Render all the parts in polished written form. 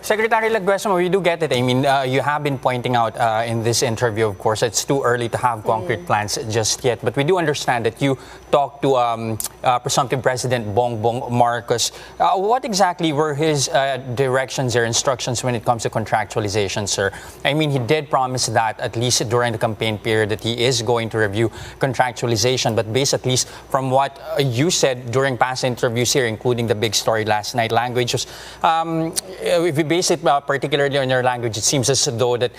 Secretary Laguesma, we do get it. I mean, you have been pointing out in this interview, of course, it's too early to have concrete plans just yet. But we do understand that you talked to presumptive President Bongbong Marcos. What exactly were his directions or instructions when it comes to contractualization, sir? I mean, he did promise that, at least during the campaign period, that he is going to review contractualization. But based at least from what you said during past interviews here, including the big story last night, language was, if we base it particularly on your language, it seems as though that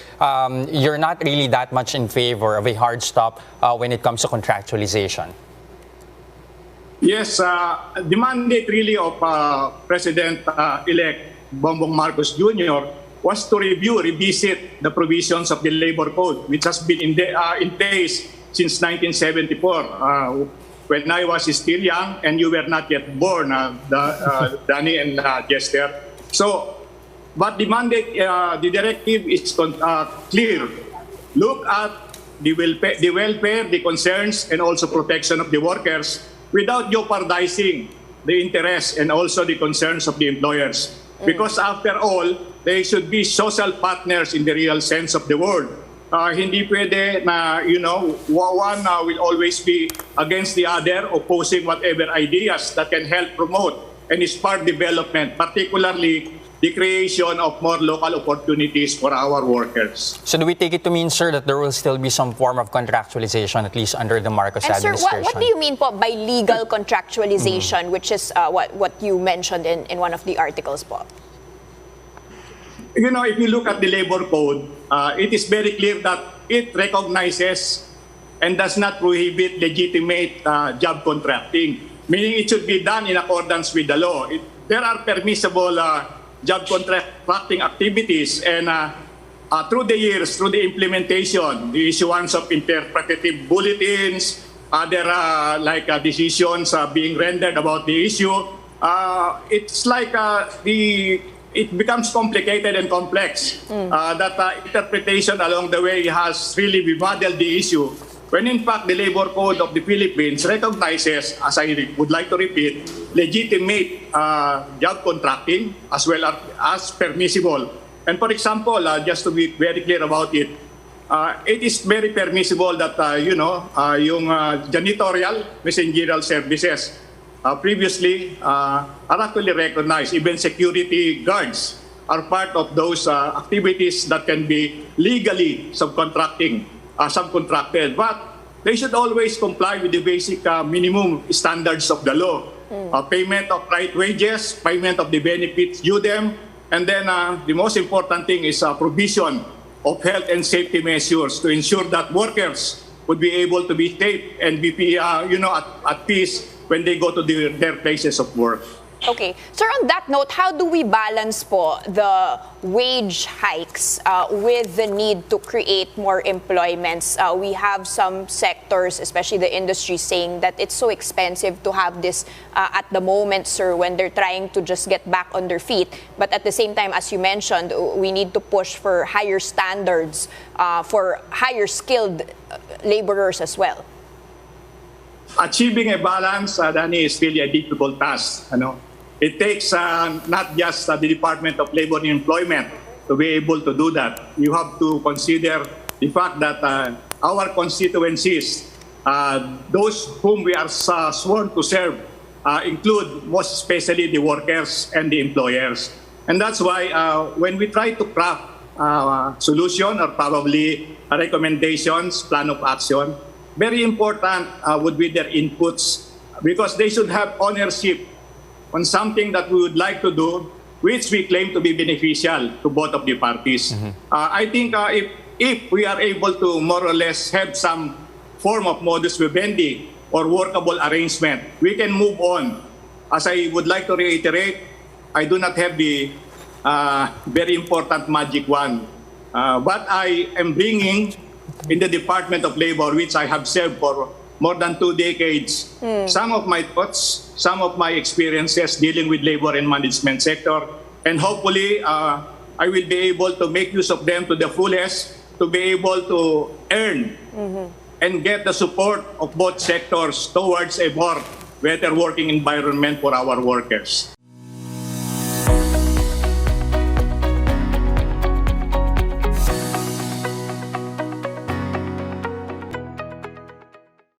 you're not really that much in favor of a hard stop when it comes to contractualization. Yes, the mandate really of President-elect Bongbong Marcos Jr. was to revisit the provisions of the Labor Code, which has been in place since 1974. When I was still young and you were not yet born, Danny and Jester. So, but the mandate, the directive is clear. Look at the welfare, the concerns, and also protection of the workers without jeopardizing the interests and also the concerns of the employers. Because after all, they should be social partners in the real sense of the word. Hindi pwede na, one will always be against the other, opposing whatever ideas that can help promote and spark development, particularly the creation of more local opportunities for our workers. So do we take it to mean, sir, that there will still be some form of contractualization, at least under the Marcos administration? Sir, what do you mean po by legal contractualization, which is what you mentioned in one of the articles po? If you look at the Labor Code, it is very clear that it recognizes and does not prohibit legitimate job contracting, meaning it should be done in accordance with the law. There are permissible job contracting activities, and through the years, through the implementation, the issuance of interpretative bulletins, other decisions being rendered about the issue, it's like it becomes complicated and complex. That interpretation along the way has really bemuddled the issue, when in fact the Labor Code of the Philippines recognizes, as I would like to repeat, legitimate job contracting as well as permissible. And for example, just to be very clear about it, it is very permissible that, yung janitorial, messengeral services previously are actually recognized. Even security guards are part of those activities that can be legally subcontracted. But they should always comply with the basic minimum standards of the law. Payment of right wages, payment of the benefits due them, and then the most important thing is provision of health and safety measures to ensure that workers would be able to be safe and be at peace when they go to their places of work. Okay. Sir, on that note, how do we balance po the wage hikes with the need to create more employments? We have some sectors, especially the industry, saying that it's so expensive to have this at the moment, sir, when they're trying to just get back on their feet. But at the same time, as you mentioned, we need to push for higher standards for higher skilled laborers as well. Achieving a balance, Danny, is really a difficult task. It takes not just the Department of Labor and Employment to be able to do that. You have to consider the fact that our constituencies, those whom we are sworn to serve, include most especially the workers and the employers. And that's why when we try to craft a solution or probably recommendations, plan of action, very important would be their inputs, because they should have ownership on something that we would like to do, which we claim to be beneficial to both of the parties. I think if we are able to more or less have some form of modus vivendi or workable arrangement, we can move on. As I would like to reiterate, I do not have the very important magic wand, but I am bringing in the Department of Labor, which I have served for more than 2 decades, some of my thoughts, some of my experiences dealing with labor and management sector, and hopefully I will be able to make use of them to the fullest to be able to earn and get the support of both sectors towards a more better working environment for our workers.